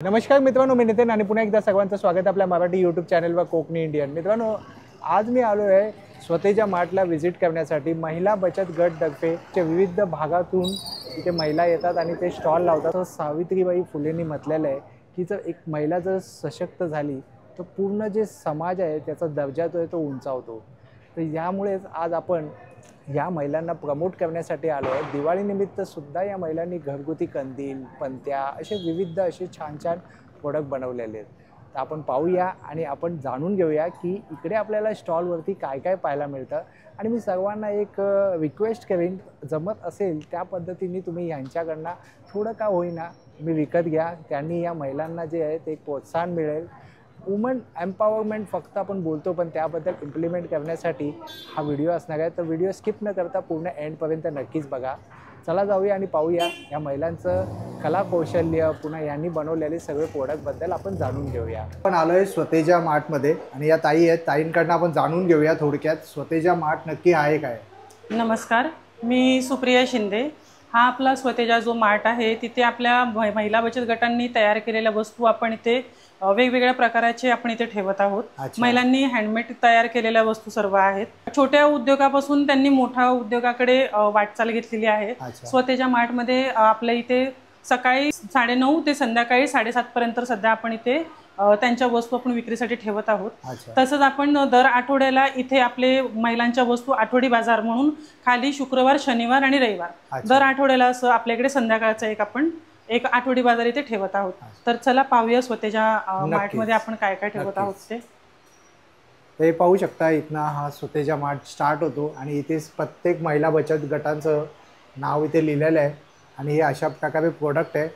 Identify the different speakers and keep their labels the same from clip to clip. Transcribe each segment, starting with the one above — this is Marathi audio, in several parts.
Speaker 1: नमस्कार मित्रांनो, मी नितीन आणि पुन्हा एकदा सर्वांचं स्वागत आपल्या मराठी यूट्यूब चॅनलवर कोकणी इंडियन. मित्रांनो, आज मी आलो आहे स्वतेजा मार्टला व्हिजिट करण्यासाठी. महिला बचत गट तर्फे विविध भागातून इथे महिला येतात आणि ते स्टॉल लावतात. तर सावित्रीबाई फुलेंनी म्हटलेलं आहे की जर एक महिला जर सशक्त झाली तर पूर्ण जे समाज आहे त्याचा दर्जा जो आहे तो उंचावतो. तर यामुळेच आज आपण या महिलांना प्रमोट करण्यासाठी आलो आहे. दिवाळीनिमित्त सुद्धा या महिलांनी घरगुती कंदील, पंत्या असे विविध असे छान छान प्रोडक्ट बनवलेले आहेत. तर आपण पाहूया आणि आपण जाणून घेऊया की इकडे आपल्याला स्टॉलवरती काय काय पाहायला मिळतं. आणि मी सर्वांना एक रिक्वेस्ट करेन, जमत असेल त्या पद्धतीने तुम्ही यांच्याकडनं थोडं का होईना मी विकत घ्या. त्यांनी या महिलांना जे आहे ते प्रोत्साहन मिळेल. वुमन एम्पॉवरमेंट फक्त आपण बोलतो, पण त्याबद्दल इम्प्लिमेंट करण्यासाठी हा व्हिडिओ असणार आहे. तर व्हिडिओ स्किप न करता पूर्ण एंडपर्यंत नक्कीच बघा. चला जाऊया आणि पाहूया या महिलांचं कला कौशल्य, पुन्हा यांनी बनवलेले सगळे प्रोडक्टबद्दल आपण जाणून घेऊया. आपण आलो आहे स्वतेजा मार्टमध्ये आणि या ताई आहेत. ताईंकडनं आपण जाणून घेऊया थोडक्यात स्वतेजा मार्ट नक्की आहे काय.
Speaker 2: नमस्कार, मी सुप्रिया शिंदे. हा आपला स्वतेजा जो मार्ट आहे तिथे आपल्या महिला बचत गटांनी तयार केलेल्या वस्तू आपण इथे वेगवेगळ्या प्रकाराचे आपण इथे ठेवत आहोत. महिलांनी हँडमेड तयार केलेल्या वस्तू सर्व आहेत. छोट्या उद्योगापासून त्यांनी मोठ्या उद्योगाकडे वाटचाल घेतलेली आहे. स्वतेजा मार्टमध्ये आपल्या इथे सकाळी 9:30 ते संध्याकाळी 7:30 पर्यंत सध्या आपण इथे त्यांच्या वस्तू आपण विक्रीसाठी ठेवत आहोत. तसंच आपण दर आठवड्याला इथे आपले महिलांच्या वस्तू आठवडी बाजार म्हणून खाली शुक्रवार, शनिवार आणि रविवार दर आठवड्याला असं आपल्याकडे संध्याकाळचा एक आठवडी बाजार इथे ठेवत आहोत. तर चला पाहूया स्वतेजा मार्टमध्ये आपण काय काय ठेवत आहोत
Speaker 1: ते पाहू शकता. इथनं हा स्वतेजा मार्ट स्टार्ट होतो आणि इथे प्रत्येक महिला बचत गटांचं नाव इथे लिहिलेलं आहे आणि हे अशा प्रकारे प्रोडक्ट आहे.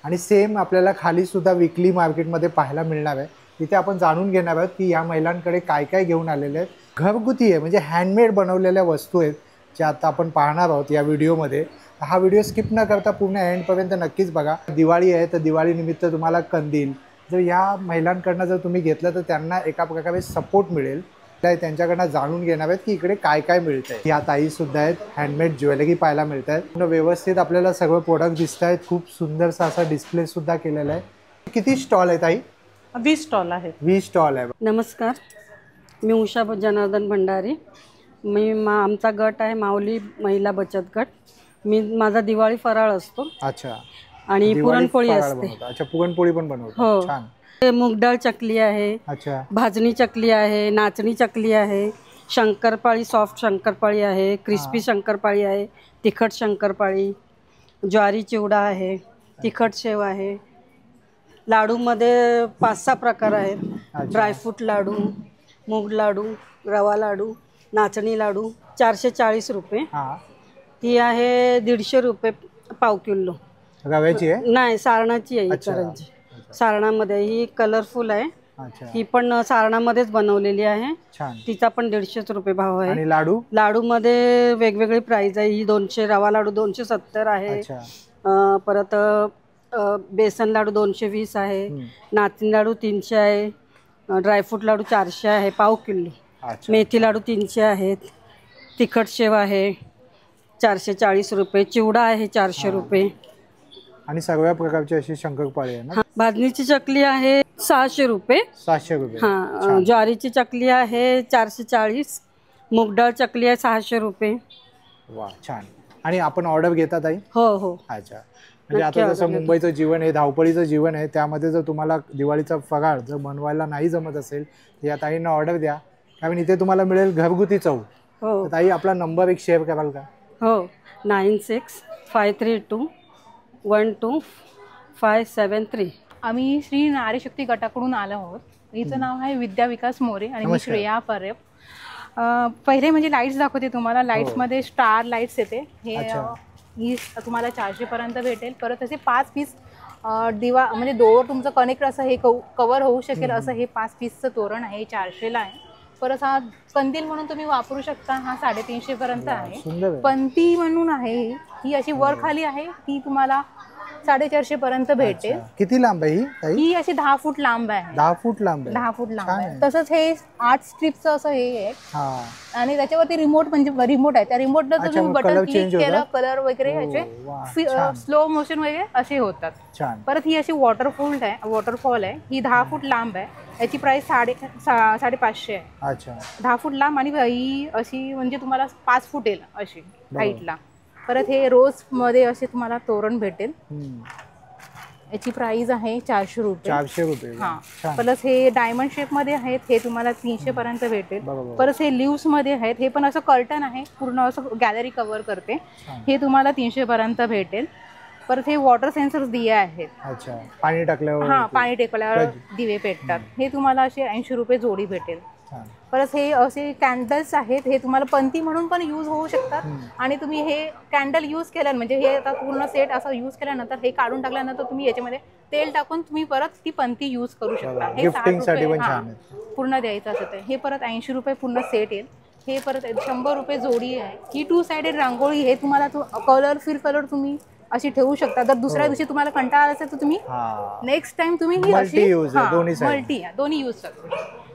Speaker 1: आणि सेम आपल्याला खाली सुद्धा विकली मार्केटमध्ये पाहायला मिळणार आहे. तिथे आपण जाणून घेणार आहोत की या महिलांकडे काय काय घेऊन आलेले आहेत. घरगुती आहे म्हणजे हँडमेड बनवलेल्या वस्तू आहेत ज्या आता आपण पाहणार आहोत या व्हिडिओमध्ये. हा व्हिडिओ स्किप न करता पूर्ण एंडपर्यंत नक्कीच बघा. दिवाळी आहे तर दिवाळीनिमित्त तुम्हाला कंदील जर या महिलांकडनं जर तुम्ही घेतलं तर त्यांना एका प्रकारे सपोर्ट मिळेल. त्यांच्याकडनं जाणून घेणार आहेत की इकडे काय काय मिळतं आहे. या ताईसुद्धा आहेत. हँडमेड ज्वेलरी पाहायला मिळत आहेत. व्यवस्थित आपल्याला सगळं प्रोडक्ट दिसत आहेत. खूप सुंदरसा असा डिस्प्लेसुद्धा केलेला आहे. किती स्टॉल आहेत ताई?
Speaker 2: 20 स्टॉल आहेत.
Speaker 1: 20 स्टॉल आहे.
Speaker 3: नमस्कार, मी उषा जनार्दन भंडारी. आमचा गट आहे माऊली महिला बचत गट. माझा दिवाळी फराळ असतो.
Speaker 1: अच्छा.
Speaker 3: आणि पुरणपोळी असते.
Speaker 1: अच्छा, पुरणपोळी पण बनवतो.
Speaker 3: हो.
Speaker 1: छान.
Speaker 3: मूगडाळ चकली आहे.
Speaker 1: अच्छा.
Speaker 3: भाजणी चकली आहे, नाचणी चकली आहे, शंकरपाळी सॉफ्ट शंकरपाळी आहे, क्रिस्पी शंकरपाळी आहे, तिखट शंकरपाळी, ज्वारी चिवडा आहे, तिखट शेव आहे. लाडूमध्ये 5-6 प्रकार आहेत. ड्रायफ्रूट लाडू, मूग लाडू, रवा लाडू, नाचणी लाडू. 440 रुपये. ही आहे 150 रुपये पाव किलो.
Speaker 1: रव्याची आहे?
Speaker 3: नाही, सारणाची आहे. करंजी सारणामध्ये. ही कलरफुल आहे. ही पण सारणामध्येच बनवलेली आहे. तिचा पण 150 रुपये भाव आहे.
Speaker 1: आणि लाडू
Speaker 3: मध्ये वेगवेगळी प्राइस आहे. ही 200, रवा लाडू 270 आहे. परत बेसन लाडू 220 आहे. नाचणी लाडू 300 आहे. ड्रायफ्रूट लाडू 400 आहे पाव किलो. मेथी लाडू 300 आहेत. तिखट शेव आहे 440 रुपये. चिवडा आहे 400 रुपये.
Speaker 1: आणि सगळ्या प्रकारची अशी शंकरपाळी आहे ना.
Speaker 3: भाजणीची चकली आहे 600 रुपये.
Speaker 1: 700 रुपये.
Speaker 3: हा. ज्वारीची चकली आहे 440. मूगडाळ चकली आहे 600 रुपये.
Speaker 1: वा, छान. आणि आपण ऑर्डर घेतात आई?
Speaker 3: हो हो.
Speaker 1: अच्छा. म्हणजे आता जसं मुंबईचं जीवन आहे, धावपळीचं जीवन आहे, त्यामध्ये जर तुम्हाला दिवाळीचा फराळ जर बनवायला नाही जमत असेल तर या ताईंना ऑर्डर द्या, कारण इथे तुम्हाला मिळेल घरगुती चव.
Speaker 3: हो.
Speaker 1: ताई, आपला नंबर एक शेअर कराल का?
Speaker 3: हो. 9653212573.
Speaker 4: आम्ही श्री नारी शक्ती गटाकडून आलो आहोत. हिचं नाव आहे विद्या विकास मोरे आणि मी श्रेया परब. पहिले म्हणजे लाईट्स दाखवते तुम्हाला. लाईट्समध्ये स्टार लाईट्स येते. ही तुम्हाला 400 पर्यंत भेटेल. परत असे 5 पीस दिवा म्हणजे दोर तुमचं कनेक्ट असं हे कवर होऊ शकेल असं हे 5 पीसचं तोरण आहे. 400ला आहे. परत हा कंदील म्हणून तुम्ही वापरू शकता. हा 350 पर्यंत आहे. पंती म्हणून आहे. ही अशी वर खाली आहे. ती तुम्हाला 450 पर्यंत भेटेल.
Speaker 1: किती लांब आहे ही ताई?
Speaker 4: ही अशी 10 फूट लांब आहे.
Speaker 1: 10 फूट लांब आहे.
Speaker 4: 10 फूट लांब आहे. तसंच हे 8 स्ट्रिपचं असं हे आहे
Speaker 1: हा
Speaker 4: आणि त्याच्यावरती रिमोट म्हणजे रिमोट आहे. त्या रिमोटनं
Speaker 1: अच्छा,
Speaker 4: तुम्ही
Speaker 1: मग
Speaker 4: बटन
Speaker 1: color
Speaker 4: क्लिक
Speaker 1: change
Speaker 4: केलं
Speaker 1: होतात?
Speaker 4: कलर वगैरे ह्याचे
Speaker 1: छान.
Speaker 4: स्लो मोशन वगैरे असे होतात.
Speaker 1: छान.
Speaker 4: परत ही अशी वॉटरफॉल आहे. ही 10 फूट लांब आहे. याची प्राइस 550 आहे.
Speaker 1: अच्छा
Speaker 4: 10 फूट लांब आणि ही अशी म्हणजे तुम्हाला 5 फूट येईल अशी हाईटला. परत हे रोज मध्ये असे तुम्हाला तोरण भेटेल. याची प्राइस आहे 400 रुपये.
Speaker 1: 400 रुपये.
Speaker 4: हा. प्लस हे डायमंड शेप मध्ये आहेत, हे तुम्हाला 300 पर्यंत भेटेल. परत हे लिव्स मध्ये आहेत, हे पण असं कर्टन आहे, पूर्ण असं गॅलरी कव्हर करते. हे तुम्हाला 300 पर्यंत भेटेल. परत हे वॉटर सेन्सर्स दिवे आहेत.
Speaker 1: अच्छा पाणी टाकल्यावर?
Speaker 4: हा पाणी टाकल्यावर दिवे पेटतात. हे तुम्हाला असे 80 रुपये जोडी भेटेल. परत हे असे कॅन्डल्स आहेत, हे तुम्हाला पंती म्हणून पण यूज होऊ शकतात. आणि तुम्ही हे कॅन्डल यूज केलं म्हणजे हे आता पूर्ण सेट असं यूज केल्यानंतर हे काढून टाकल्यानंतर तुम्ही याच्यामध्ये तेल टाकून तुम्ही परत ती पंती यूज करू शकता. हे 60 रुपये पूर्ण द्यायचं असतं. हे परत 80 रुपये पूर्ण सेट येईल. हे परत 100 रुपये जोडी आहे. ही 2 साइडेड रांगोळी, हे तुम्हाला कलर तुम्ही अशी ठेवू शकता. जर दुसऱ्या दिवशी तुम्हाला कंटाळा आला असेल तर तुम्ही नेक्स्ट टाइम तुम्ही ही अशी मल्टी दोन्ही यूज करतो.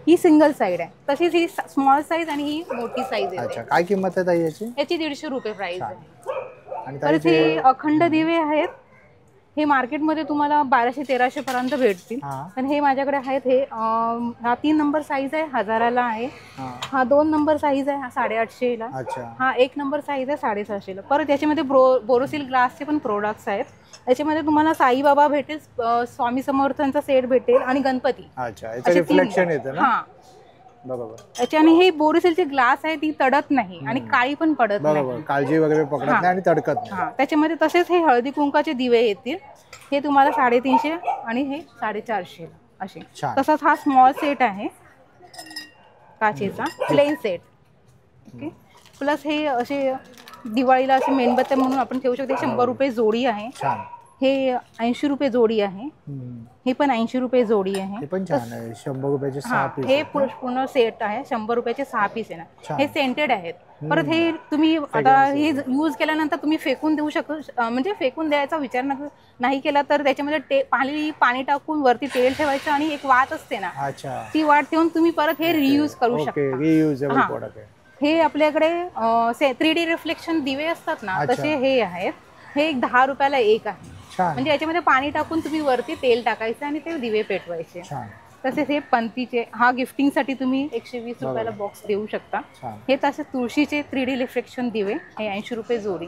Speaker 4: ही सिंगल साइड आहे. तशीच ही स्मॉल साईज आणि ही मोठी साईज आहे.
Speaker 1: अच्छा काय किंमत आहे ताई याची?
Speaker 4: याची 150 रुपये प्राइस आहे. परत हे अखंड दिवे आहेत. हे मार्केटमध्ये तुम्हाला 1200-1300 पर्यंत भेटतील. पण हे माझ्याकडे आहेत. हे हा 3 नंबर साईज आहे, 1000ला आहे. हा 2 नंबर साईज आहे, 850ला. हा 1 नंबर साईज आहे, 750ला. परत याच्यामध्ये बोरोसिल ग्लासचे पण प्रोडक्ट्स आहेत. याच्यामध्ये तुम्हाला साईबाबा भेटेल, स्वामी समर्थांचा सेट भेटेल आणि गणपती.
Speaker 1: अच्छा याचं रिफ्लेक्शन येतं ना?
Speaker 4: हा बरोबर. याच्याने हे बोरोसिलचे ग्लास आहे, ती तडत नाही आणि काळी पण पडत नाही.
Speaker 1: काळजी वगैरे पकडत नाही आणि तडकत नाही.
Speaker 4: त्याच्यामध्ये तसेच हे हळदी कुंकाचे दिवे येतील. हे तुम्हाला 350 आणि हे 450 असे. तसाच हा स्मॉल सेट आहे काचेचा प्लेन सेट. ओके. प्लस हे असे दिवाळीला असे मेणबत्त्या म्हणून आपण ठेवू शकतो. 100 रुपये जोडी आहे. हे 80 रुपये जोडी आहे. हे पण 80 रुपये जोडी आहे.
Speaker 1: हे पण छान आहे. 100 रुपयाचे 6 पीस.
Speaker 4: हे पूर्ण सेट आहे. 100 रुपयाचे 6 पीस आहे ना. हे सेंटेड आहेत. परत हे तुम्ही आता हे यूज केल्यानंतर तुम्ही फेकून देऊ शकता. म्हणजे फेकून द्यायचा विचार नाही केला तर त्याच्यामध्ये पाणी टाकून वरती तेल ठेवायचं आणि एक वात असते ना, ती वात ठेवून तुम्ही परत हे रियूज करू शकता. हे आपल्याकडे 3D रिफ्लेक्शन दिवे असतात ना, तसे हे आहेत. हे 10 रुपयाला एक आहे. म्हणजे याच्यामध्ये पाणी टाकून तुम्ही वरती तेल टाकायचं आणि ते दिवे पेटवायचे. तसेच हे पंतीचे, हा गिफ्टिंग साठी तुम्ही 120 रुपयाला बॉक्स देऊ शकता. हे तसे तुळशीचे 3D रिफ्लेक्शन दिवे, हे 80 रुपये जोडी.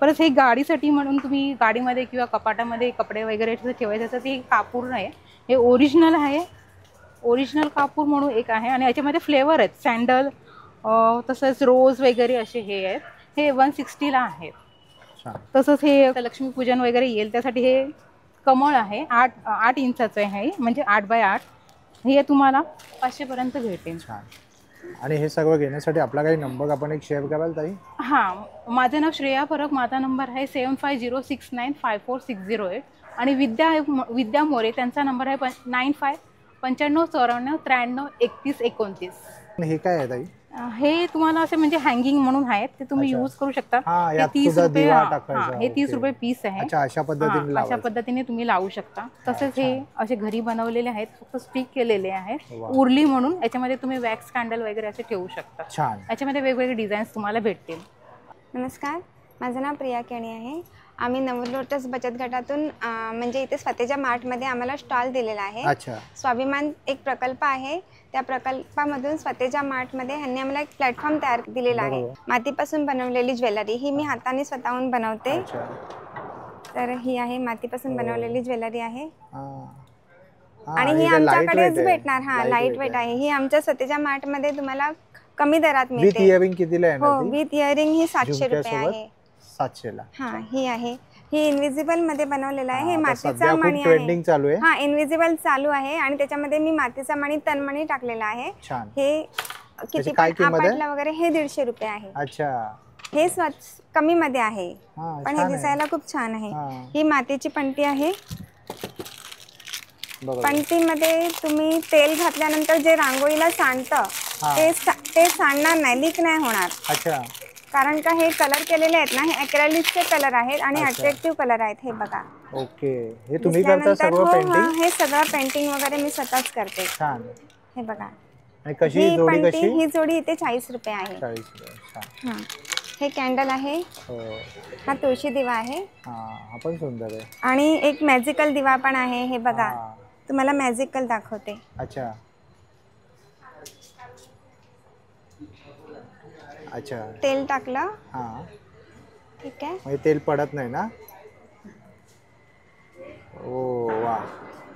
Speaker 4: परत हे गाडीसाठी म्हणून तुम्ही गाडीमध्ये किंवा कपाटामध्ये कपडे वगैरे ठेवायचे असतात, ते कापूर आहे. हे ओरिजिनल आहे. ओरिजिनल कापूर म्हणून एक आहे आणि याच्यामध्ये फ्लेवर आहेत, सँडल तसंच रोज वगैरे असे हे आहेत. हे 160ला आहेत. तसंच हे लक्ष्मीपूजन वगैरे येईल त्यासाठी हे कमळ आहे. 8 इंचाचं आहे, म्हणजे 8x8. हे तुम्हाला 500 पर्यंत भेटेल.
Speaker 1: आणि हे सगळं घेण्यासाठी आपला काही नंबर आपण एक शेअर कराल ताई?
Speaker 4: हां, माझं नाव श्रेया परब. माझा नंबर आहे 7506954608 आणि विद्या मोरे, त्यांचा नंबर आहे 9594943129
Speaker 1: हे काय आहे ताई?
Speaker 4: हे तुम्हाला असे म्हणजे हँगिंग म्हणून आहेत, ते तुम्ही यूज करू शकता. हे 30 रुपये. हे 30 रुपये पीस आहे. अशा पद्धतीने तुम्ही लावू शकता. तसेच हे असे घरी बनवलेले आहेत, फक्त स्टिक केलेले आहेत, उरली म्हणून. याच्यामध्ये तुम्ही वॅक्स कॅन्डल वगैरे असे ठेवू शकता. याच्यामध्ये वेगवेगळे डिझाईन्स तुम्हाला भेटतील.
Speaker 5: नमस्कार, माझं नाव प्रिया केणी आहे. आम्ही नवलोटस बचत गटातून म्हणजे इथे स्वतेजा मार्टमध्ये आम्हाला स्टॉल दिलेला आहे. स्वाभिमान एक प्रकल्प आहे. त्या प्रकल्पामधून स्वतेजा मार्टमध्ये ह्यांनी आम्हाला एक प्लॅटफॉर्म तयार दिलेला आहे. मातीपासून बनवलेली ज्वेलरी ही मी हाताने स्वतःहून बनवते. तर ही आहे मातीपासून बनवलेली ज्वेलरी आहे आणि ही आमच्याकडेच भेटणार. हा लाईट वेट आहे. ही आमच्या स्वतेजा मार्टमध्ये तुम्हाला कमी दरात मिळते.
Speaker 1: विथ इयरिंग कितीला आहे?
Speaker 5: हो, विथ इयरिंग ही 700 रुपये आहे.
Speaker 1: 700ला.
Speaker 5: हा, ही आहे. ही इनविजिबल मध्ये बनवलेलं आहे. हे मातीचा मणी
Speaker 1: ट्रेंडिंग चालू आहे.
Speaker 5: हा, इनविजिबल चालू आहे आणि त्याच्यामध्ये मी मातीचा मणी तनमणी टाकलेला आहे. हे किती आपटला वगैरे हे 150 रुपये आहे.
Speaker 1: अच्छा,
Speaker 5: हे कमी मध्ये आहे पण हे दिसायला खूप छान आहे. ही मातीची पंटी आहे. पंटीमध्ये तुम्ही तेल घातल्यानंतर जे रांगोळीला सांडतं ते सांडणार नाही, लीक नाही होणार. कारण का हे कलर केलेले आहेत ना, हे ॲक्रेलिकचे कलर आहेत आणि अट्रॅक्टिव्ह कलर आहेत. हे बघा,
Speaker 1: ओके, हे तुम्ही करता सगळं पेंटिंग?
Speaker 5: हे सगळं पेंटिंग वगैरे मी स्वतःच करते.
Speaker 1: छान.
Speaker 5: हे बघा,
Speaker 1: आणि कशी जोडी कशी?
Speaker 5: ही जोडी इथे 40 रुपये आहे.
Speaker 1: 40 रुपये. छान.
Speaker 5: हां, हे कॅन्डल आहे.
Speaker 1: हो.
Speaker 5: हा तुळशी दिवा आहे.
Speaker 1: हा पण सुंदर आहे.
Speaker 5: आणि एक मॅजिकल दिवा पण आहे. हे बघा, तुम्हाला मॅजिकल दाखवते.
Speaker 1: अच्छा अच्छा.
Speaker 5: तेल टाकलं.
Speaker 1: हां,
Speaker 5: ठीक आहे.
Speaker 1: म्हणजे तेल पडत नाही ना? ओ वा.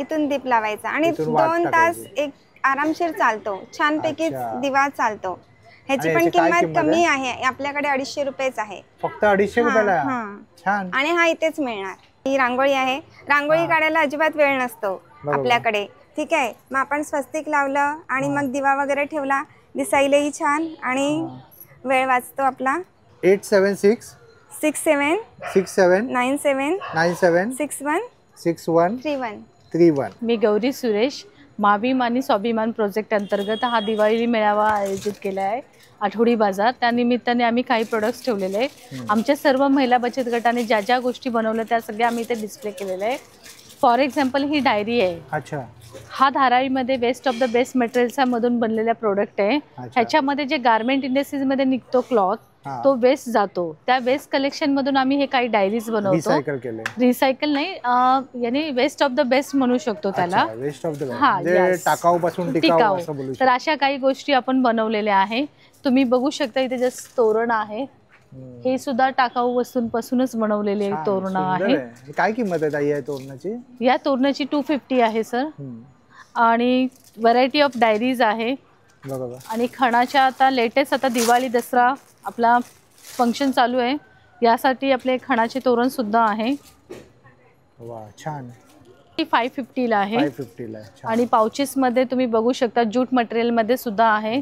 Speaker 5: इथून दीप लावायचा आणि 2 तास एक आरामशीर चालतो. छानपैकी दिवा चालतो. ह्याची पण किंमत कमी आहे. आपल्याकडे 250 रुपयेच आहे.
Speaker 1: फक्त 250 रुपयाला? छान.
Speaker 5: आणि हा इथेच मिळणार. ही रांगोळी आहे. रांगोळी काढायला अजिबात वेळ नसतो आपल्याकडे. ठीक आहे, मग आपण स्वस्तिक लावलं आणि मग दिवा वगैरे ठेवला, दिसायलाही छान आणि वेळ वाचतो आपला.
Speaker 1: 876
Speaker 5: 67
Speaker 1: 67
Speaker 5: 97
Speaker 1: 97
Speaker 5: 61
Speaker 1: 61
Speaker 5: 31.
Speaker 1: 31.
Speaker 2: मी गौरी सुरेश. माविम आणि स्वाभिमान प्रोजेक्ट अंतर्गत हा दिवाळी मेळावा आयोजित केला आहे आठवडी बाजार. त्यानिमित्ताने आम्ही काही प्रोडक्ट्स ठेवलेले आहेत. आमच्या सर्व महिला बचत गटाने ज्या ज्या गोष्टी बनवल्या त्या सगळ्या आम्ही इथे डिस्प्ले केलेल्या आहे. फॉर एक्झाम्पल ही डायरी आहे.
Speaker 1: अच्छा.
Speaker 2: हा धारावीमध्ये waste of the best materials मधून बनलेला प्रोडक्ट आहे. ह्याच्यामध्ये जे गार्मेंट इंडस्ट्रीज मध्ये निघतो क्लॉथ, तो वेस्ट जातो. त्या वेस्ट कलेक्शन मधून आम्ही हे काही डायरीज बनवतो. रिसायकल नाही, यानी वेस्ट ऑफ द बेस्ट म्हणू शकतो त्याला.
Speaker 1: वेस्ट ऑफ द बेस्ट, टाकाऊ पासून टिकाऊ असं बोलू शकतो.
Speaker 2: तर अशा काही गोष्टी आपण बनवलेल्या आहे. तुम्ही बघू शकता इथे जस्ट तोरण आहे. हे सुद्धा टाकाऊ वस्तूंपासूनच बनवलेले तोरण आहे.
Speaker 1: काय किंमत आहे या तोरणाची?
Speaker 2: या तोरणाची 250 आहे सर. आणि व्हरायटी ऑफ डायरीज आहे. आणि खणाच्या आता लेटेस्ट आता दिवाळी दसरा आपला फंक्शन चालू आहे, यासाठी आपले खणाचे तोरण सुद्धा आहे.
Speaker 1: वा, छान.
Speaker 2: 550 ला आहे.
Speaker 1: 550 ला.
Speaker 2: आणि पाउचेस मध्ये तुम्ही बघू शकता ज्यूट मटेरियल मध्ये सुद्धा आहे.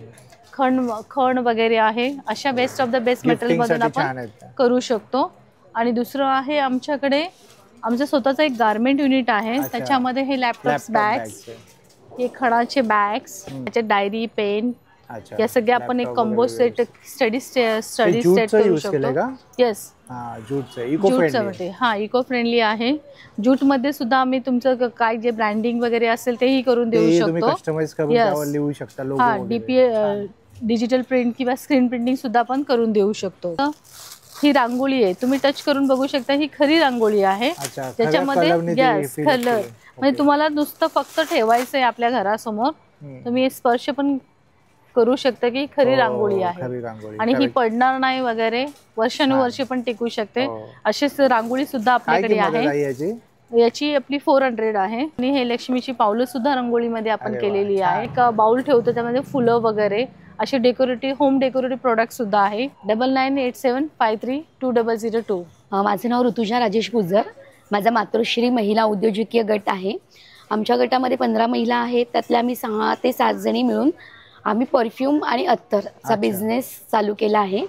Speaker 2: खण वगैरे आहे. अशा best of the best material मधून आपण करू शकतो. आणि दुसरं आहे आमच्याकडे आमचं स्वतःचं एक गारमेंट युनिट आहे. त्याच्यामध्ये हे लॅपटॉप बॅग्स, हे खणाचे बॅग्स, त्याचे डायरी, पेन, या सगळ्या आपण एक कॉम्बो सेट स्टडी सेट करू शकतो. येस, ज्यूटचं. हा, इको फ्रेंडली आहे. ज्यूट मध्ये सुद्धा आम्ही तुमचं काय जे ब्रँडिंग वगैरे असेल तेही करून देऊ शकतो. हा, डिजिटल प्रिंट किंवा स्क्रीन प्रिंटिंग सुद्धा आपण करून देऊ शकतो. ही रांगोळी आहे, तुम्ही टच करून बघू शकता. ही खरी रांगोळी आहे. त्याच्यामध्ये गॅस कलर म्हणजे तुम्हाला नुसतं फक्त ठेवायचं आहे आपल्या घरासमोर. तुम्ही स्पर्श पण करू शकता की खरी रांगोळी आहे. आणि ही पडणार नाही वगैरे, वर्षानुवर्षे पण टिकू शकते. अशीच रांगोळी सुद्धा आपल्याकडे आहे. याची आपली 400 आहे. आणि हे लक्ष्मीची पावलं सुद्धा रांगोळीमध्ये आपण केलेली आहे. एक बाउल ठेवतो त्यामध्ये फुलं वगैरे असे डेकोरेटिव्ह होम डेकोरेटिव्ह प्रोडक्ट सुद्धा आहे. 9987532002.
Speaker 6: माझं नाव ऋतुजा राजेश गुजर. माझा मातोश्री महिला उद्योजकीय गट आहे. आमच्या गटामध्ये 15 महिला आहेत. त्यातल्या आम्ही 6 ते 7 जणी मिळून आम्ही परफ्यूम आणि अत्तरचा बिझनेस चालू केला आहे.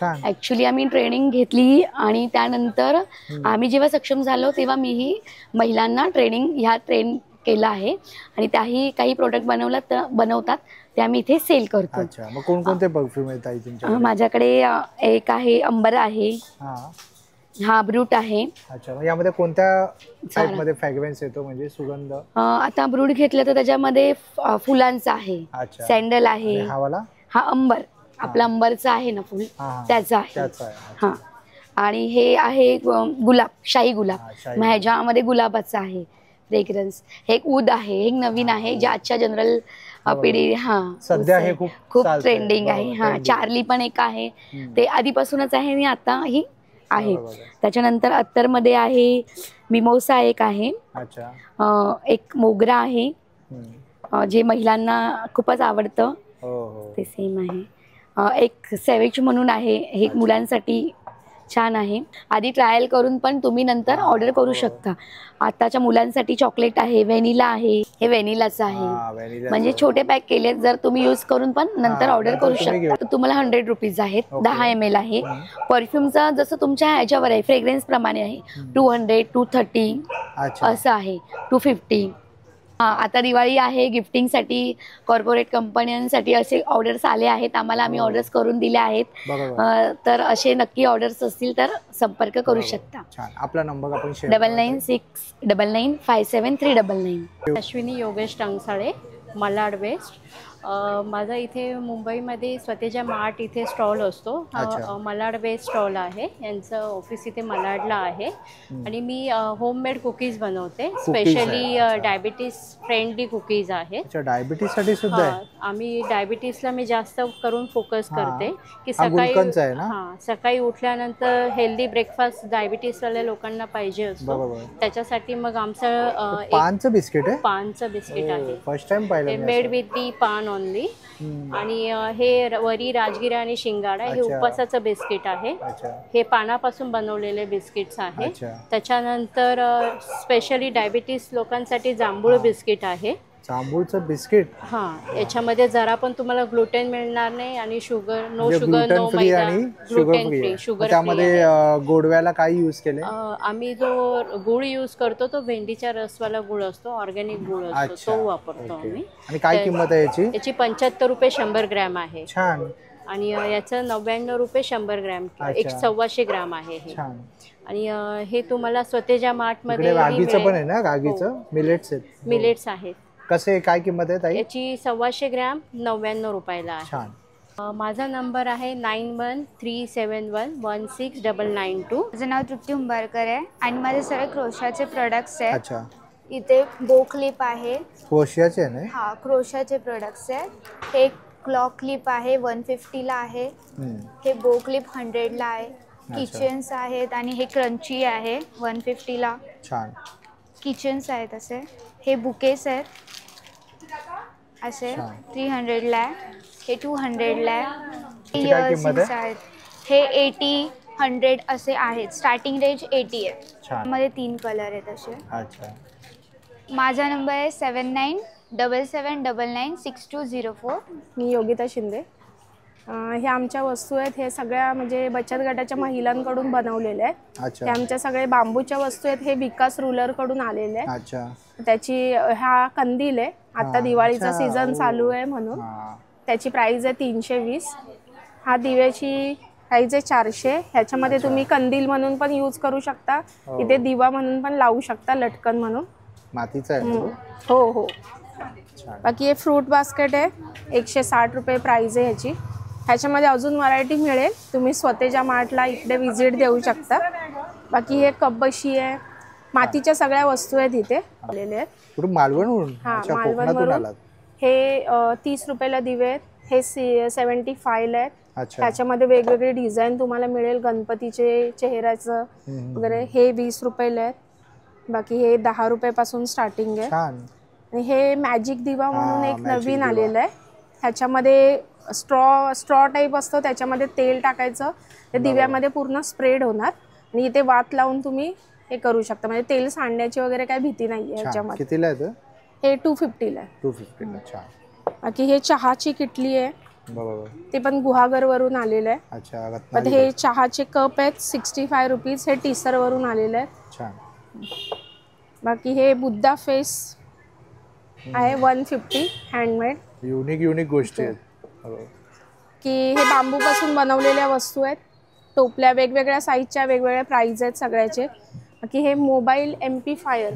Speaker 6: ॲक्च्युली आम्ही ट्रेनिंग घेतली आणि त्यानंतर आम्ही जेव्हा सक्षम झालो तेव्हा मीही महिलांना ट्रेन केलं आहे. आणि त्याही काही प्रोडक्ट बनवतात ते आम्ही इथे सेल करतो.
Speaker 1: मग कोणकोणते परफ्यूम आहेत तुमच्याकडे?
Speaker 6: माझ्याकडे एक आहे अंबर आहे. हा, ब्रूट आहे.
Speaker 1: अच्छा, मग यामध्ये कोणत्या टाइपमध्ये फ्रॅग्रन्स येतो म्हणजे सुगंध?
Speaker 6: आता ब्रूट घेतलं तर त्याच्यामध्ये फुलांचा आहे, सँडल आहे. हा अंबर, आपला अंबरचा आहे ना फुल, त्याचा आहे. हा, आणि हे आहे गुलाब, शाही गुलाब. मग ह्याच्यामध्ये गुलाबाचा आहे फ्रेग्रन्स. हे एक उद आहे, एक नवीन आहे जे आजच्या जनरल पिढी
Speaker 1: सध्या हे
Speaker 6: खूप ट्रेंडिंग आहे. हा, चार्ली पण एक आहे, ते आधीपासूनच आहे आणि आता ही आहे. त्याच्यानंतर अत्तरमध्ये आहे मिमोसा एक आहे. एक मोगरा आहे जे महिलांना खूपच आवडतं, ते सेम आहे. एक सेवेज म्हणून आहे, हे मुलांसाठी छान आहे. आधी ट्रायल करून पण तुम्ही नंतर ऑर्डर करू शकता. आताच्या मुलांसाठी चॉकलेट आहे, व्हॅनिला आहे. हे व्हॅनिलाचं आहे, म्हणजे छोटे पॅक केले जर तुम्ही यूज करून पण नंतर ऑर्डर करू शकता. तर तुम्हाला 100 रुपीज आहेत. 10 ml आहे. परफ्यूमचा जसं तुमच्या ह्याच्यावर आहे, फ्रेग्रन्स प्रमाणे आहे. 200, 230 असं आहे, 250. हा, आता दिवाळी आहे, गिफ्टिंगसाठी कॉर्पोरेट कंपन्यांसाठी असे ऑर्डर्स आले आहेत आम्हाला, आम्ही ऑर्डर्स करून दिले आहेत. तर असे नक्की ऑर्डर्स असतील तर संपर्क करू शकता.
Speaker 1: छान. आपला नंबर आपण
Speaker 6: 9969995739.
Speaker 7: अश्विनी योगेश टांगसाळे, मलाड वेस्ट. माझा इथे मुंबईमध्ये स्वतेजा मार्ट इथे स्टॉल असतो. मलाड वेस्ट स्टॉल आहे, यांचं ऑफिस इथे मलाडला आहे. आणि मी होममेड कुकीज बनवते, स्पेशली डायबिटीस फ्रेंडली कुकीज आहेत.
Speaker 1: डायबिटीससाठी सुद्धा आहे.
Speaker 7: आम्ही डायबिटीसला मी जास्त करून फोकस करते की सकाळी उठल्यानंतर हेल्दी ब्रेकफास्ट डायबिटीसवाल्या लोकांना पाहिजे असतो. त्याच्यासाठी मग आमचं
Speaker 1: पानचं बिस्किट आहे.
Speaker 7: पानचं बिस्किट आहे,
Speaker 1: फर्स्ट टाइम पाहिलं.
Speaker 7: मेड विथ दी पान ओनली. आणि हे वरी राजगिरा आणि शिंगाडा हे उपवासाचं बिस्किट आहे. हे पानापासून बनवलेले बिस्किट्स आहे. त्याच्यानंतर स्पेशली डायबिटीस लोकांसाठी जांभूळ बिस्किट आहे.
Speaker 1: जांभूळचं बिस्किट.
Speaker 7: याच्यामध्ये जरा पण तुम्हाला ग्लुटेन मिळणार नाही आणि शुगर, नो शुगर, नो मैदा, ग्लुटेन फ्री, शुगर.
Speaker 1: त्यामध्ये गोडव्याला काय यूज केले?
Speaker 7: आम्ही जो गुळ यूज करतो तो भेंडीच्या रसवाला गुळ असतो, ऑर्गॅनिक गुळ असतो, तो वापरतो आम्ही.
Speaker 1: आणि काय किंमत आहे याची?
Speaker 7: याची 75 रुपये 100 ग्रॅम आहे.
Speaker 1: छान.
Speaker 7: आणि याचं 99 रुपये 100 ग्रॅम, 125 ग्राम आहे हे. आणि हे तुम्हाला स्वतेजा मार्ट मध्ये
Speaker 1: रागीचं पण आहे ना? रागीचं
Speaker 7: मिलेट्स आहेत.
Speaker 1: कसे, काय किंमत आहे ताई?
Speaker 7: याची 125 ग्रॅम 99 रुपयाला आहे. माझा नंबर आहे 9137116992.
Speaker 5: माझं नाव तृप्ती उंबारकर आहे आणि माझे सगळे क्रोशाचे प्रोडक्ट्स आहेत. इथे बो क्लिप आहे.
Speaker 1: क्रोशाचे ना?
Speaker 5: हा, क्रोशाचे प्रोडक्ट्स आहेत. हे क्लॉक क्लिप आहे, 150 ला आहे. हे बो क्लिप 100 ला आहे. किचन्स आहेत आणि हे क्रंची आहे 150 ला.
Speaker 1: छान.
Speaker 5: किचन्स आहेत असे. हे बुकेस आहेत असे 300 ला आहे. हे 200 ला आहे. इयररिंग्स आहेत, हे 80, 100 असे आहेत. स्टार्टिंग रेंज 80 आहे. मध्ये 3 कलर आहेत असे. माझा नंबर आहे 7977996204.
Speaker 8: मी योगिता शिंदे. हे आमच्या वस्तू आहेत, हे सगळ्या म्हणजे बचत गटाच्या महिलांकडून बनवलेले आहेत. हे आमच्या सगळे बांबूच्या वस्तू आहेत. हे विकास रूलर कडून आलेले आहेत. त्याची हा कंदील आहे, आता दिवाळीचा सीझन चालू आहे म्हणून त्याची प्राइस आहे 320. हा दिव्याची प्राइस आहे 400. ह्याच्यामध्ये तुम्ही कंदील म्हणून पण यूज करू शकता, इथे दिवा म्हणून पण लावू शकता, लटकन म्हणून.
Speaker 1: मातीचा आहे?
Speaker 8: हो. बाकी हे फ्रूट बास्केट आहे, 160 रुपये प्राइस आहे ह्याची. ह्याच्यामध्ये अजून व्हरायटी मिळेल, तुम्ही स्वतेजा मार्टला इकडे व्हिजिट देऊ शकता. बाकी हे कपबशी आहे, मातीच्या सगळ्या वस्तू आहेत इथे आलेले आहेत.
Speaker 1: मालवणवरून?
Speaker 8: मालवणवरून. हे 30 रुपयाला दिवे आहेत. हे 75 आहेत. ह्याच्यामध्ये वेगवेगळे डिझाईन तुम्हाला मिळेल, गणपतीचे चेहऱ्याचं वगैरे. हे 20 रुपयाला आहेत. बाकी हे 10 रुपयापासून स्टार्टिंग आहे. आणि हे मॅजिक दिवा म्हणून एक नवीन आलेलं आहे. ह्याच्यामध्ये स्ट्रॉ टाईप असतो, त्याच्यामध्ये तेल टाकायचं, ते दिव्यामध्ये पूर्ण स्प्रेड होणार आणि इथे वात लावून तुम्ही हे करू शकता. म्हणजे तेल सांडण्याची वगैरे काय भीती नाही आहे ह्याच्यामध्ये.
Speaker 1: कितीला आहे?
Speaker 8: हे 250 ला आहे.
Speaker 1: 250 ला. छान.
Speaker 8: बाकी हे चहाची किटली आहे, ते पण गुहागर वरून आलेलं आहे. हे चहाचे कप आहेत 65 रुपीज. हे टीसर वरून आलेले आहेत. बाकी हे बुद्धा फेस आहे 150 हँडमेड.
Speaker 1: युनिक गोष्टी आहेत
Speaker 8: की हे बांबूपासून बनवलेल्या वस्तू आहेत. टोपल्या वेगवेगळ्या साईजच्या, वेगवेगळ्या प्राइस आहेत सगळ्याचे. बाकी हे मोबाईल एम्प्लिफायर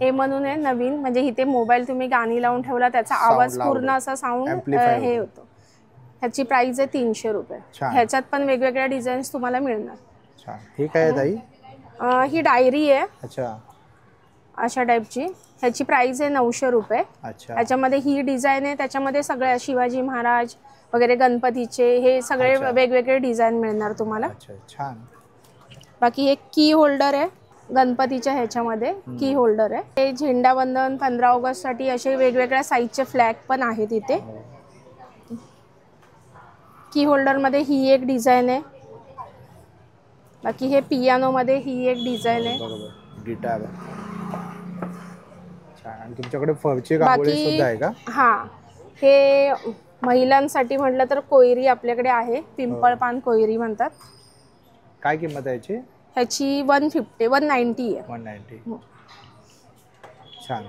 Speaker 8: हे म्हणून आहे नवीन, म्हणजे इथे मोबाईल तुम्ही गाणी लावून ठेवला त्याचा आवाज पूर्ण असा साऊंड हे होतो. ह्याची प्राइस आहे 300 रुपये. ह्याच्यात पण वेगवेगळ्या डिझाईन्स तुम्हाला मिळणार.
Speaker 1: ठीक आहे ताई.
Speaker 8: ही डायरी आहे अशा टाईपची. ह्याची प्राइस आहे 900 रुपये. ह्याच्यामध्ये ही डिझाईन आहे, त्याच्यामध्ये सगळ्या शिवाजी महाराज वगैरे, गणपतीचे हे सगळे वेगवेगळे डिझाईन मिळणार तुम्हाला. बाकी एक की होल्डर आहे गणपतीच्या, ह्याच्यामध्ये की होल्डर आहे. हे झेंडावंदन 15 ऑगस्ट साठी असे वेगवेगळ्या साईजचे फ्लॅग पण आहेत इथे. की होल्डर मध्ये ही एक डिझाईन आहे. बाकी हे पियानो मध्ये ही एक डिझाईन आहे.
Speaker 1: गिटार. आणि तुमच्याकडे फरची रांगोळी सुद्धा आहे का?
Speaker 8: हा, हे महिलांसाठी म्हटलं तर कोयरी आपल्याकडे आहे, पिंपळ पान कोयरी म्हणतात.
Speaker 1: काय किंमत आहे याची?
Speaker 8: ह्याची 190 आहे.
Speaker 1: 190. छान.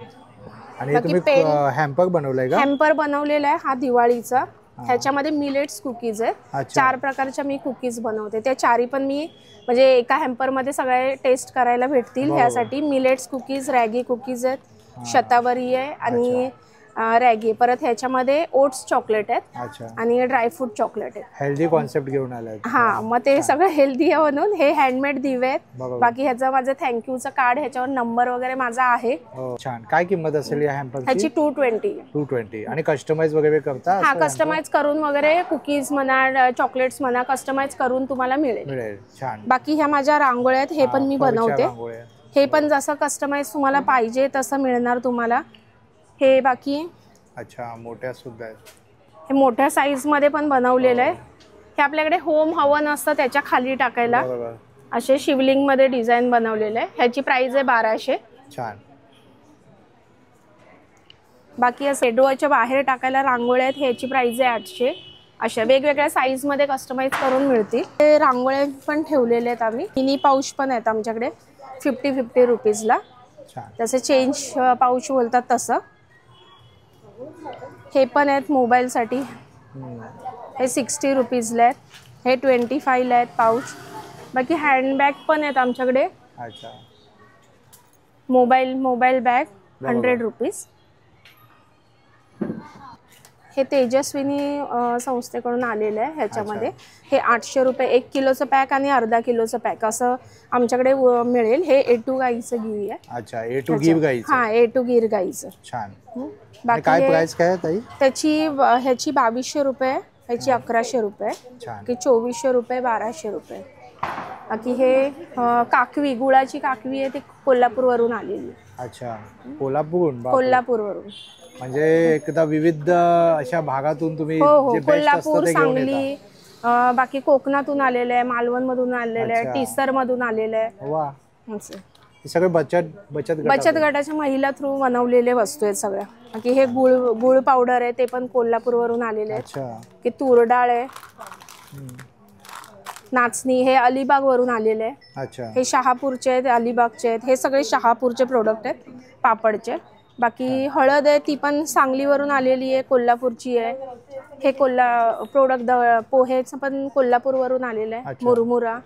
Speaker 1: आणि तुम्ही हॅम्पर बनवलाय का?
Speaker 8: हॅम्पर बनवलेला आहे हा दिवाळीचा. ह्याच्यामध्ये मिलेट्स कुकीज आहेत. 4 प्रकारच्या मी कुकीज बनवते. त्या 4ही पण मी म्हणजे एका हॅम्पर मध्ये सगळे टेस्ट करायला भेटतील. ह्यासाठी मिलेट्स कुकीज, रॅगी कुकीज आहेत, शतावरी आहे आणि रॅगी. परत ह्याच्यामध्ये ओट्स चॉकलेट आहेत आणि ड्रायफ्रूट चॉकलेट आहेत.
Speaker 1: हेल्दी कॉन्सेप्ट घेऊन आलाय.
Speaker 8: हा, मग ते सगळं हेल्दी आहे म्हणून हे हँडमेड दिवे आहेत. बाकी ह्याचं माझं थँक्यूचं कार्ड, ह्याच्यावर नंबर वगैरे माझा आहे.
Speaker 1: छान. काय किंमत असेल या हॅम्परची?
Speaker 8: ह्याची 220.
Speaker 1: 220. आणि कस्टमाइज वगैरे करता?
Speaker 8: हा, कस्टमाइज करून वगैरे कुकीज म्हणा, चॉकलेट्स म्हणा, कस्टमाइज करून तुम्हाला मिळेल.
Speaker 1: छान.
Speaker 8: बाकी ह्या माझ्या रांगोळ्या आहेत, हे पण मी बनवते. हे पण जसं कस्टमाइज तुम्हाला पाहिजे तसं मिळणार तुम्हाला. हे बाकी
Speaker 1: अच्छा, मोठ्या सुद्धा आहेत.
Speaker 8: हे मोठ्या साईज मध्ये पण बनवलेलं आहे. हे आपल्याकडे होम हवन असतं त्याच्या खाली टाकायला असे शिवलिंग मध्ये डिझाईन बनवलेलं आहे. ह्याची प्राइस आहे 1200.
Speaker 1: छान.
Speaker 8: बाकी असं डोळ्याच्या बाहेर टाकायला रांगोळ्या आहेत, ह्याची प्राइस आहे 800. अशा वेगवेगळ्या साईज मध्ये कस्टमाइज करून मिळतील. हे रांगोळ्या पण ठेवलेले आहेत आम्ही. मिनी पाऊच पण आहेत आमच्याकडे 50 रुपीजला. तसे चेंज पाऊच बोलतात तसं. हे पण आहेत मोबाईलसाठी. हे 60 रुपीजला आहेत. हे 25ला आहेत पाऊच. बाकी हँडबॅग पण आहेत आमच्याकडे. Mobile bag 100 rupees. हे तेजस्विनी संस्थेकडून आलेलं आहे. ह्याच्यामध्ये हे 800 रुपये 1 किलोचं पॅक आणि अर्धा किलोचं पॅक असं आमच्याकडे मिळेल. हे A2 गाईचं घी आहे.
Speaker 1: अच्छा, A2 गिर गाईचं.
Speaker 8: हा, A2 गिर गाईचं.
Speaker 1: छान.
Speaker 8: बाकी
Speaker 1: काय प्राइस काय ताई?
Speaker 8: ह्याची 2200 रुपये, ह्याची 1100 रुपये, की 2400 रुपये, 1200 रुपये. बाकी हे काकवी, गुळाची काकवी आहे, ती कोल्हापूरवरून आलेली.
Speaker 1: अच्छा, कोल्हापूरवरून. म्हणजे एकदा विविध अशा भागातून तुम्ही
Speaker 8: कोल्हापूर, सांगली, बाकी कोकणातून आलेले आहे, मालवण मधून आलेले आहे, टीसर मधून आलेले आहे.
Speaker 1: वा, हे सगळे बचत
Speaker 8: गटाच्या महिला थ्रू बनवलेले वस्तू आहेत सगळ्या. बाकी हे गुळ पावडर आहे, ते पण कोल्हापूरवरून आलेले आहे. की तूर डाळ आहे, नाचणी हे अलिबाग वरून आलेले आहे. हे शहापूरचे आहेत, अलिबागचे आहेत. हे सगळे शहापूरचे प्रोडक्ट आहेत पापडचे. बाकी हळद आहे, ती पण सांगलीवरून आलेली आहे, कोल्हापूरची आहे. हे प्रोडक्ट पोहेचं पण कोल्हापूरवरून आलेलं आहे. मुरमुरा.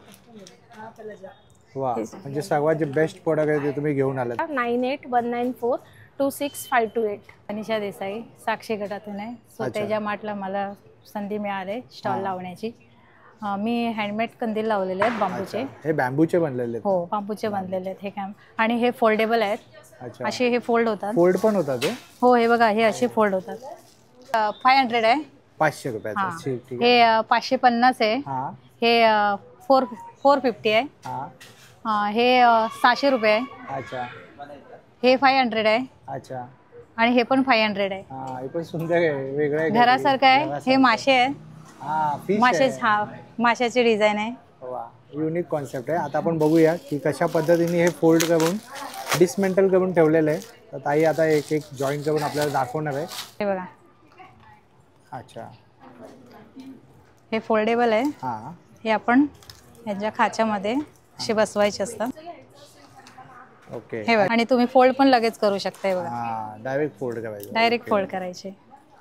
Speaker 1: म्हणजे सर्वात जे बेस्ट प्रोडक्ट आहे ते तुम्ही घेऊन आलात.
Speaker 8: 9819426528.
Speaker 9: अनिशा देसाई साक्षी गटातून आहे. स्वतःच्या मार्टला मला संधी मिळाली स्टॉल लावण्याची. मी हँडमेड कंदील लावलेले आहेत बांबूचे.
Speaker 1: हे बांबूचे बनलेले आहेत?
Speaker 9: हो, बांबूचे बनलेले आहेत हे कॅम्प. आणि हे फोल्डेबल आहेत. असे हे फोल्ड होतात.
Speaker 1: फोल्ड पण होतात?
Speaker 9: हो, हे बघा, हे असे फोल्ड होतात. 500 आहे.
Speaker 1: 500 रुपयाचं.
Speaker 9: हे 550 आहे. हे 450 आहे. हे 600 रुपये आहे.
Speaker 1: अच्छा.
Speaker 9: हे 500 आहे.
Speaker 1: अच्छा.
Speaker 9: आणि हे पण 500 आहे.
Speaker 1: हे पण सुंदर आहे, वेगळं आहे,
Speaker 9: घरासारखं आहे. हे मासे आहे. माशाची डिझाईन आहे.
Speaker 1: वा, युनिक कॉन्सेप्ट आहे. आता आपण बघूया की कशा पद्धतीने हे फोल्ड करून डिसमेंटल करून ठेवलेलं आहे. तर ताई आता एक एक जॉईन करून आपल्याला दाखवणार आहे.
Speaker 9: हे बघा.
Speaker 1: अच्छा,
Speaker 9: हे फोल्डेबल आहे. हे आपण ह्याच्या खाच्यामध्ये असे बसवायचे असतात.
Speaker 1: ओके.
Speaker 9: हे बघा. आणि तुम्ही फोल्ड पण लगेच करू शकता. हे बघा,
Speaker 1: डायरेक्ट फोल्ड करायचे.
Speaker 9: डायरेक्ट फोल्ड करायचे.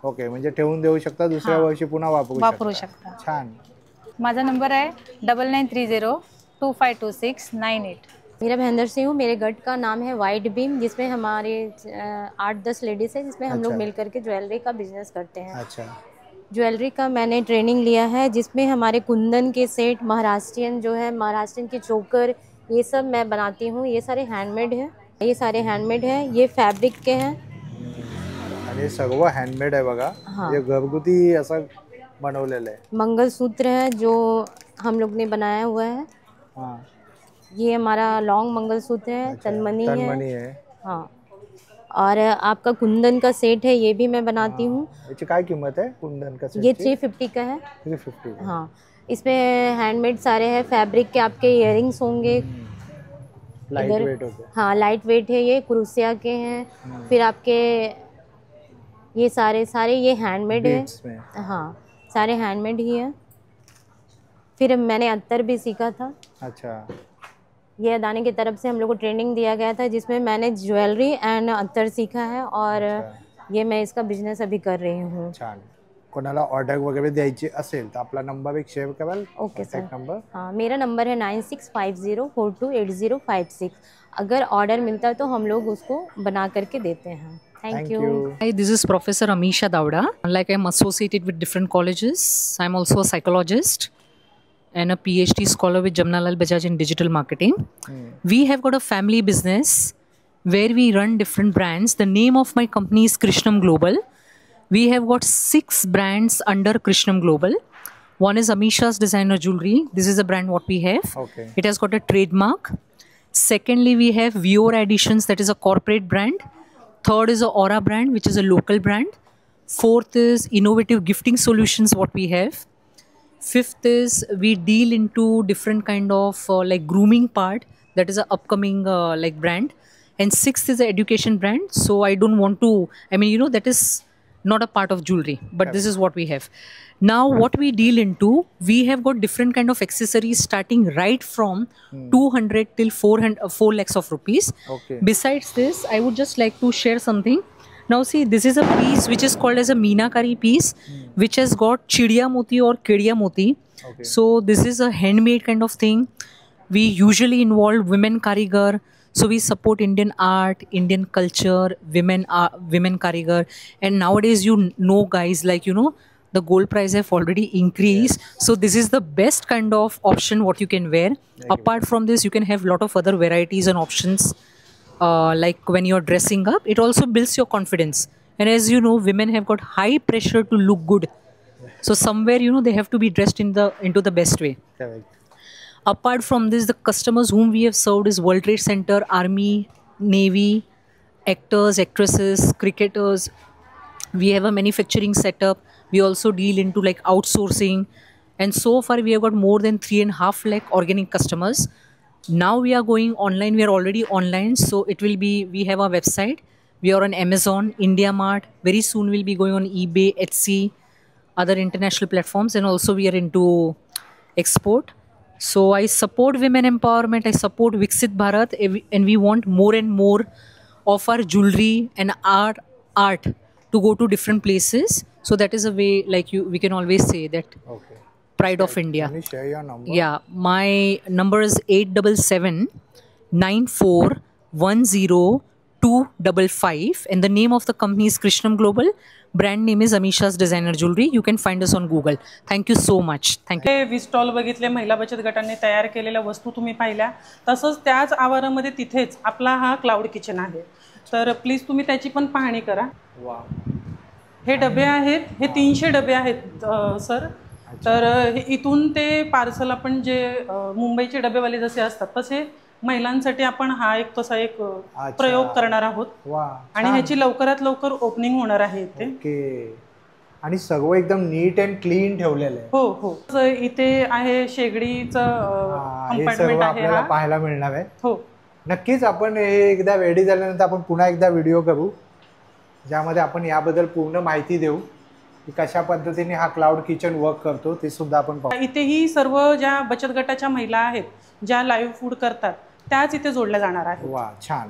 Speaker 1: ओके, म्हणजे ठेवून देऊ शकता, दुसऱ्या वर्षी पुन्हा वापरू शकता. छान.
Speaker 9: माझा नंबर आहे 9930252698.
Speaker 7: मेरा महेंद्र सिंह हूँ. मेरे गट का नाम है वाइट बीम, जिसमें हमारे 8-10 लेडीज़ हैं, जिसमें हम लोग मिल करके ज्वेलरी का बिजनेस करते हैं.
Speaker 1: अच्छा.
Speaker 7: ज्वेलरी का मैंने ट्रेनिंग लिया है, जिसमें हमारे कुंदन के सेट, महाराष्ट्रियन जो है, महाराष्ट्रियन के चोकर, ये सब मैं बनाती हूँ. ये सारे हैंडमेड है. ये फैब्रिक के हैं.
Speaker 1: आणि सर्व हँडमेड आहे बघा. हे घरगुती असं बनवलेलं आहे.
Speaker 7: मंगलसूत्र है जो हम लोग ने बनाया हुआ है. ये हमारा लॉन्ग मंगलसूत्र है. तनमनी है. हाँ. और आपका कुंदन का सेट है, ये भी मैं बनाती हूँ.
Speaker 1: इसकी क्या कीमत है कुंदन का सेट?
Speaker 7: ये 350 का है.
Speaker 1: 350.
Speaker 7: हाँ. इसमें हैंडमेड सारे हैं. फैब्रिक के आपके इयरिंग्स होंगे.
Speaker 1: लाइट वेट होते हैं.
Speaker 7: हाँ, लाइट वेट है. ये क्रूसिया के हैं. फिर आपके ये सारे ये हैंडमेड है. हाँ, सारे हैंडमेड ही है. फिर मैंने अत्तर भी सीखा था.
Speaker 1: अच्छा.
Speaker 10: ये अदानी की तरफ से हम लोग को ट्रेनिंग दिया गया था, जिसमें मैंने ज्वेलरी एंड अत्तर सीखा है और ये मैं इसका बिझनेस अभी कर रही हूँ.
Speaker 1: छान. कोणाला ऑर्डर वगैरे द्यायची असेल तर आपला नंबर एक शेअर कराल?
Speaker 10: Okay sir.
Speaker 1: नंबर?
Speaker 10: हाँ, मेरा नंबर है 9650428056. अगर ऑर्डर मिलता है तो हम लोग उसको बना करके देते हैं. Thank you.
Speaker 11: Hi, this is Professor Amisha Davda. Like I'm associated with different colleges. I'm also a psychologist and a PhD scholar with Jamnalal Bajaj in digital marketing. We have got a family business where we run different brands. The name of my company is Krishnam Global. We have got 6 brands under Krishnam Global. One is Amisha's Designer Jewelry. This is a brand what we have.
Speaker 1: Okay.
Speaker 11: It has got a trademark. Secondly, we have Vior Editions, that is a corporate brand. Third is a Aura brand, which is a local brand. Fourth is Innovative Gifting Solutions, what we have. Fifth is we deal into different kind of like grooming part, that is a upcoming like brand. And sixth is the education brand. So I don't want to, I mean, you know, that is not a part of jewelry, but this is what we have. Now what we deal into, we have got different kind of accessories starting right from 200 till 4 lakhs of rupees.
Speaker 1: Okay.
Speaker 11: Besides this, I would just like to share something. Now see, this is a piece which is called as a Meenakari piece, which has got Chidiya Moti or Kediya Moti.
Speaker 1: Okay.
Speaker 11: So this is a handmade kind of thing. We usually involve women karigar. So we support Indian art, Indian culture, women karigar. And nowadays, you know guys, like, you know, the gold price have already increased. Yes. So this is the best kind of option what you can wear. Apart from this, you can have lot of other varieties and options. Like when you're dressing up, it also builds your confidence. And as you know, women have got high pressure to look good. So somewhere, you know, they have to be dressed into the best way.
Speaker 1: Correct.
Speaker 11: Apart from this, the customers whom we have served is World Trade Center, Army, Navy, actors, actresses, cricketers. We have a manufacturing setup. We also deal into like outsourcing. And so far, we have got more than 3.5 lakh organic customers. Now we are going online. We are already online. So it will be, we have our website. We are on Amazon, IndiaMart. Very soon we'll be going on eBay, Etsy, other international platforms. And also we are into export. So I support women empowerment, I support Viksit Bharat, and we want more and more of our jewelry and art to go to different places. So that is a way, like we can always say that pride of India.
Speaker 1: Can you share your number?
Speaker 11: Yeah, my number is 877-9410-255, and the name of the company is Krishnam Global. Brand name is Amisha's Designer Jewelry. You can find us on Google. Thank you so much. Thank you.
Speaker 2: हे स्टॉल बघितले, महिला बचत गटांनी तयार केलेल्या वस्तू तुम्ही पाहिल्या. तसंच त्याच आवारामध्ये तिथेच आपला हा क्लाउड किचन आहे. तर प्लीज तुम्ही त्याची पण पाहणी करा. हे डबे आहेत, हे 300 डबे आहेत सर. तर इथून ते पार्सल आपण जे मुंबईचे डबेवाले जसे असतात तसे महिलांसाठी आपण हा एक तसा एक प्रयोग करणार आहोत. आणि ह्याची लवकरात लवकर ओपनिंग होणार आहे इथे.
Speaker 1: ओके. आणि सर्व एकदम नीट अँड क्लीन ठेवलेलं आहे.
Speaker 2: हो हो. इथे आहे शेगडीचं कंपार्टमेंट आहे,
Speaker 1: आपल्याला पाहायला मिळणार आहे.
Speaker 2: हो
Speaker 1: नक्कीच. आपण हे एकदा रेडी झाल्यानंतर आपण पुन्हा एकदा व्हिडिओ करू, ज्यामध्ये आपण याबद्दल पूर्ण माहिती देऊ की कशा पद्धतीने हा क्लाउड किचन वर्क करतो, ते सुद्धा आपण पाहू.
Speaker 2: इथेही सर्व ज्या बचत गटाच्या महिला आहेत ज्या लाईव्ह फूड करतात त्याच इथे जोडल्या जाणार आहेत.
Speaker 1: वा, छान.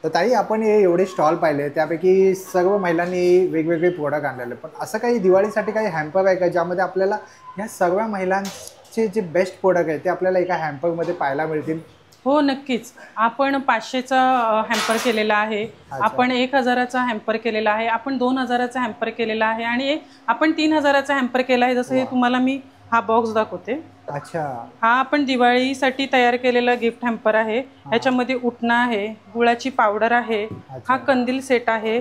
Speaker 1: तर ताई, आपण हे एवढे स्टॉल पाहिले, त्यापैकी सर्व महिलांनी वेगवेगळे प्रोडक्ट आणलेले, पण असं काही दिवाळीसाठी काही हॅम्पर आहे का ज्यामध्ये आपल्याला ह्या सर्व महिलांचे जे बेस्ट प्रोडक्ट आहे ते आपल्याला एका हॅम्परमध्ये पाहायला मिळतील?
Speaker 2: हो नक्कीच. आपण 500चा हॅम्पर केलेला आहे, आपण 1000चा हॅम्पर केलेला आहे, आपण 2000चा हॅम्पर केलेला आहे आणि आपण 3000चा हॅम्पर केला आहे. जसं हे तुम्हाला मी हा बॉक्स दाखवते.
Speaker 1: अच्छा.
Speaker 2: हा आपण दिवाळीसाठी तयार केलेला गिफ्ट हॅम्पर आहे. ह्याच्यामध्ये उटणा आहे, गुळाची पावडर आहे, हा कंदील सेट आहे,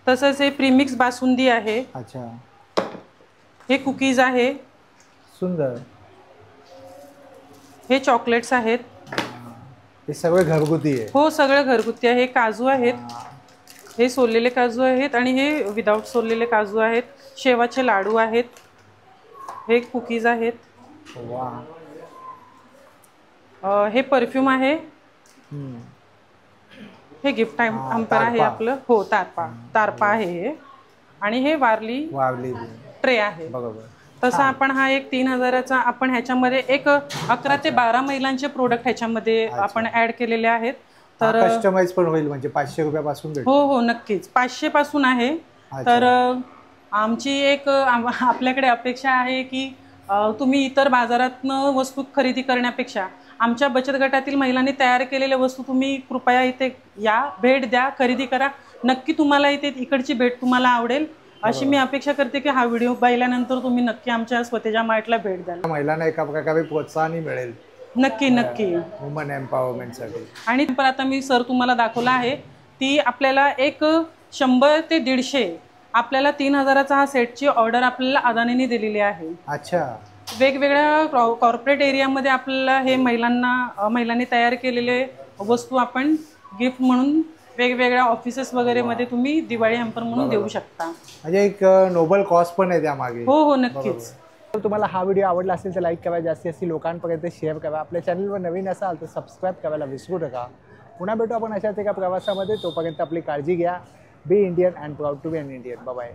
Speaker 2: तसंच हे प्रीमिक्स बासुंदी आहे.
Speaker 1: अच्छा.
Speaker 2: हे कुकीज आहे.
Speaker 1: सुंदर.
Speaker 2: हे चॉकलेट्स आहेत.
Speaker 1: हे सगळे घरगुती आहे?
Speaker 2: हो, सगळे घरगुती आहे. हे काजू आहेत, हे सोललेले काजू आहेत आणि हे विदाउट सोललेले काजू आहेत. शेवाचे लाडू आहेत, हे कुकीज आहेत. हे परफ्यूम आहे. हे गिफ्ट हॅम्पर आहे आपलं. हो, तारपा आहे हे. आणि हे वारली ट्रे आहे.
Speaker 1: बरोबर.
Speaker 2: तसा आपण हा एक 3000चा आपण ह्याच्यामध्ये एक 11 ते 12 महिलांचे प्रोडक्ट ह्याच्यामध्ये आपण ऍड केलेले आहेत.
Speaker 1: तर कस्टमाइज पण होईल म्हणजे 500 रुपयापासून भेटेल?
Speaker 2: हो हो नक्कीच 500 पासून आहे. तर आमची एक आपल्याकडे अपेक्षा आहे की तुम्ही इतर बाजारातनं वस्तू खरेदी करण्यापेक्षा आमच्या बचत गटातील महिलांनी तयार केलेल्या वस्तू तुम्ही कृपया इथे या, भेट द्या, खरेदी करा. नक्की तुम्हाला इथे इकडची भेट तुम्हाला आवडेल अशी मी अपेक्षा करते की हा व्हिडिओ पाहिल्यानंतर तुम्ही नक्की आमच्या स्वतेजा मार्टला भेट द्याल.
Speaker 1: महिलांना एका प्रकारे प्रोत्साहन मिळेल.
Speaker 2: नक्की नक्की
Speaker 1: वुमन एम्पॉवरमेंटसाठी.
Speaker 2: आणि आता मी सर तुम्हाला दाखवला आहे ती आपल्याला एक 100 ते 150 आपल्याला 3000चा हा सेटची ऑर्डर आपल्याला अदानीने दिलेली आहे.
Speaker 1: अच्छा.
Speaker 2: वेगवेगळ्या कॉर्पोरेट एरियामध्ये आपल्याला हे महिलांनी तयार केलेले वस्तू आपण गिफ्ट म्हणून वेगवेगळ्या ऑफिसेस वगैरे मध्ये तुम्ही दिवाळी हॅम्पर म्हणून देऊ शकता.
Speaker 1: म्हणजे एक नोबल कॉज पण आहे त्यामागे.
Speaker 2: हो हो नक्कीच.
Speaker 1: तुम्हाला हा व्हिडिओ आवडला असेल तर लाईक करा, जास्तीत लोकांपर्यंत शेअर करा. आपल्या चॅनलवर नवीन असाल तर सबस्क्राईब करायला विसरू नका. पुन्हा भेटू आपण अशाच एका प्रवासामध्ये. तोपर्यंत आपली काळजी घ्या. Be Indian and proud to be an Indian. Bye bye.